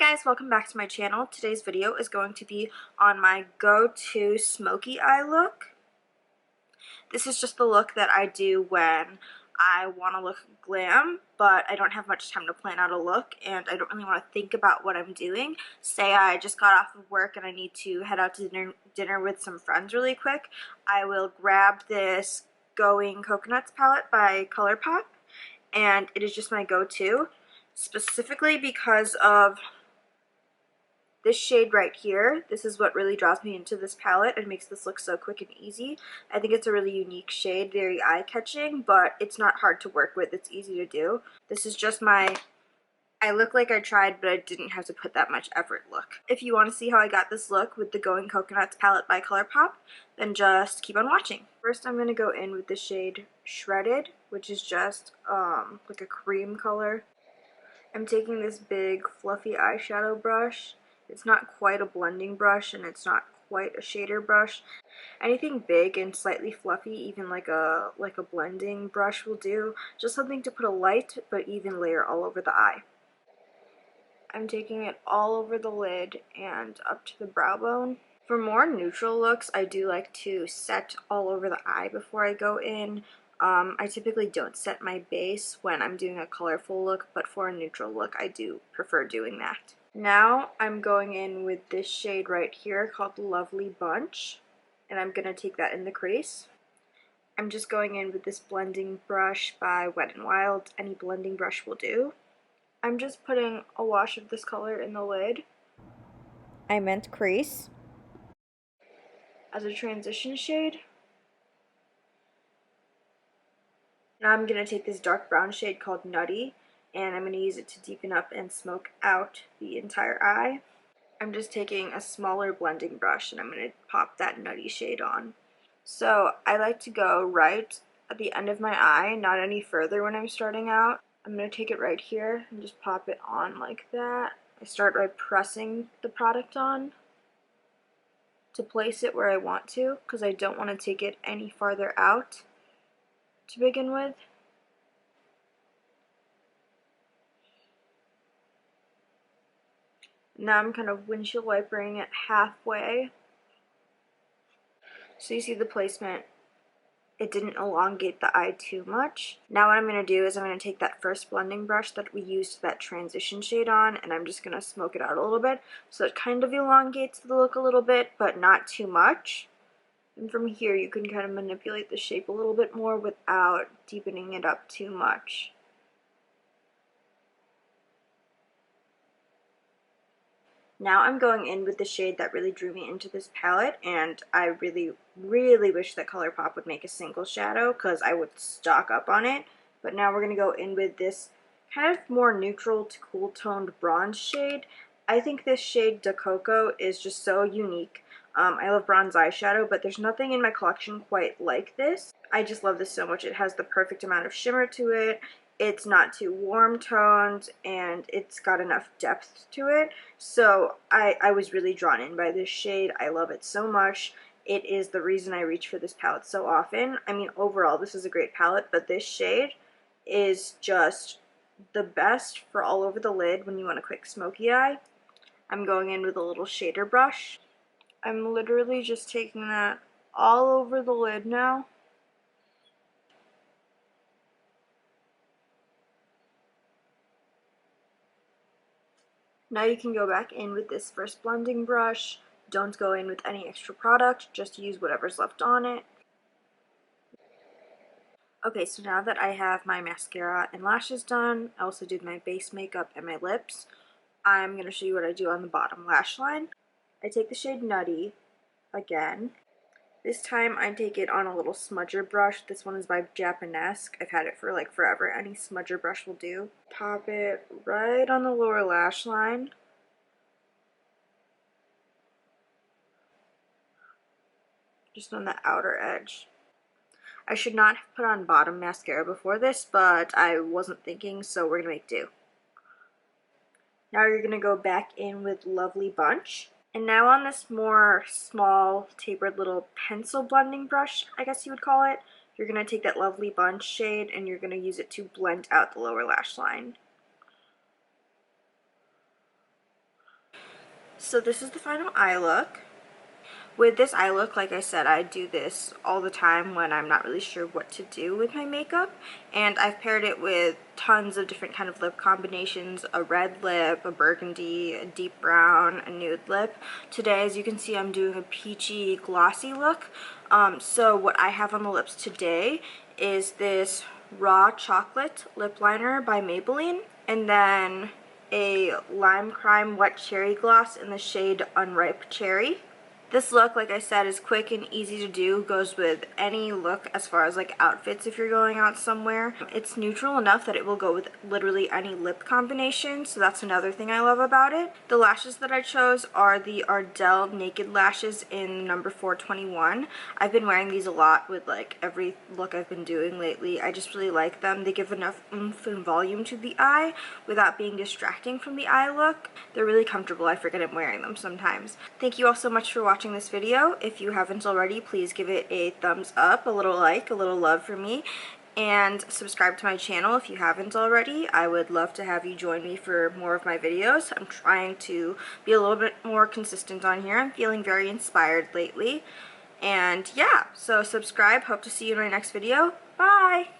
guys, welcome back to my channel. Today's video is going to be on my go-to smoky eye look. This is just the look that I do when I want to look glam, but I don't have much time to plan out a look and I don't really want to think about what I'm doing. Say I just got off of work and I need to head out to dinner with some friends really quick. I will grab this Going Coconuts palette by Colourpop, and it is just my go-to, specifically because of this shade right here. This is what really draws me into this palette and makes this look so quick and easy. I think it's a really unique shade, very eye-catching, but it's not hard to work with. It's easy to do. This is just my I look like I tried but I didn't have to put that much effort look. If you want to see how I got this look with the Going Coconuts palette by Colourpop, then just keep on watching. First I'm going to go in with the shade Shredded, which is just like a cream color. I'm taking this big fluffy eyeshadow brush. It's not quite a blending brush and it's not quite a shader brush. Anything big and slightly fluffy, even like a blending brush will do. Just something to put a light but even layer all over the eye. I'm taking it all over the lid and up to the brow bone. For more neutral looks, I do like to set all over the eye before I go in. I typically don't set my base when I'm doing a colorful look, but for a neutral look, I do prefer doing that. Now I'm going in with this shade right here called Lovely Bunch, and I'm going to take that in the crease. I'm just going in with this blending brush by Wet n Wild. Any blending brush will do. I'm just putting a wash of this color in the lid. I meant crease. As a transition shade. Now I'm going to take this dark brown shade called Nutty, and I'm going to use it to deepen up and smoke out the entire eye. I'm just taking a smaller blending brush and I'm going to pop that Nutty shade on. So I like to go right at the end of my eye, not any further when I'm starting out. I'm going to take it right here and just pop it on like that. I start by pressing the product on to place it where I want to, because I don't want to take it any farther out to begin with. Now I'm kind of windshield wipering it halfway. So you see the placement, it didn't elongate the eye too much. Now what I'm going to do is I'm going to take that first blending brush that we used that transition shade on, and I'm just going to smoke it out a little bit. So it kind of elongates the look a little bit, but not too much. And from here you can kind of manipulate the shape a little bit more without deepening it up too much. Now I'm going in with the shade that really drew me into this palette, and I really, really wish that Colourpop would make a single shadow because I would stock up on it. But now we're going to go in with this kind of more neutral to cool toned bronze shade. I think this shade De Coco is just so unique. I love bronze eyeshadow, but there's nothing in my collection quite like this. I just love this so much. It has the perfect amount of shimmer to it. It's not too warm toned, and it's got enough depth to it. So I was really drawn in by this shade. I love it so much. It is the reason I reach for this palette so often. I mean, overall, this is a great palette, but this shade is just the best for all over the lid when you want a quick smoky eye. I'm going in with a little shader brush. I'm literally just taking that all over the lid now. Now you can go back in with this first blending brush. Don't go in with any extra product, just use whatever's left on it. Okay, so now that I have my mascara and lashes done, I also did my base makeup and my lips, I'm going to show you what I do on the bottom lash line. I take the shade Nutty again. This time I take it on a little smudger brush. This one is by Japanesque. I've had it for like forever. Any smudger brush will do. Pop it right on the lower lash line. Just on the outer edge. I should not have put on bottom mascara before this, but I wasn't thinking, so we're going to make do. Now you're going to go back in with Lovely Bunch. And now on this more small, tapered little pencil blending brush, I guess you would call it, you're going to take that Lovely Bunch shade and you're going to use it to blend out the lower lash line. So this is the final eye look. With this eye look, like I said, I do this all the time when I'm not really sure what to do with my makeup, and I've paired it with tons of different kind of lip combinations: a red lip, a burgundy, a deep brown, a nude lip. Today, as you can see, I'm doing a peachy glossy look. So what I have on the lips today is this Raw Chocolate lip liner by Maybelline, and then a Lime Crime Wet Cherry gloss in the shade Unripe Cherry. This look, like I said, is quick and easy to do, goes with any look as far as like outfits if you're going out somewhere. It's neutral enough that it will go with literally any lip combination, so that's another thing I love about it. The lashes that I chose are the Ardell Naked Lashes in number 421. I've been wearing these a lot with like every look I've been doing lately. I just really like them. They give enough oomph and volume to the eye without being distracting from the eye look. They're really comfortable. I forget I'm wearing them sometimes. Thank you all so much for watching this video. If you haven't already, please give it a thumbs up, a little like, a little love for me, and subscribe to my channel if you haven't already. I would love to have you join me for more of my videos. I'm trying to be a little bit more consistent on here. I'm feeling very inspired lately. And yeah, so subscribe. Hope to see you in my next video. Bye!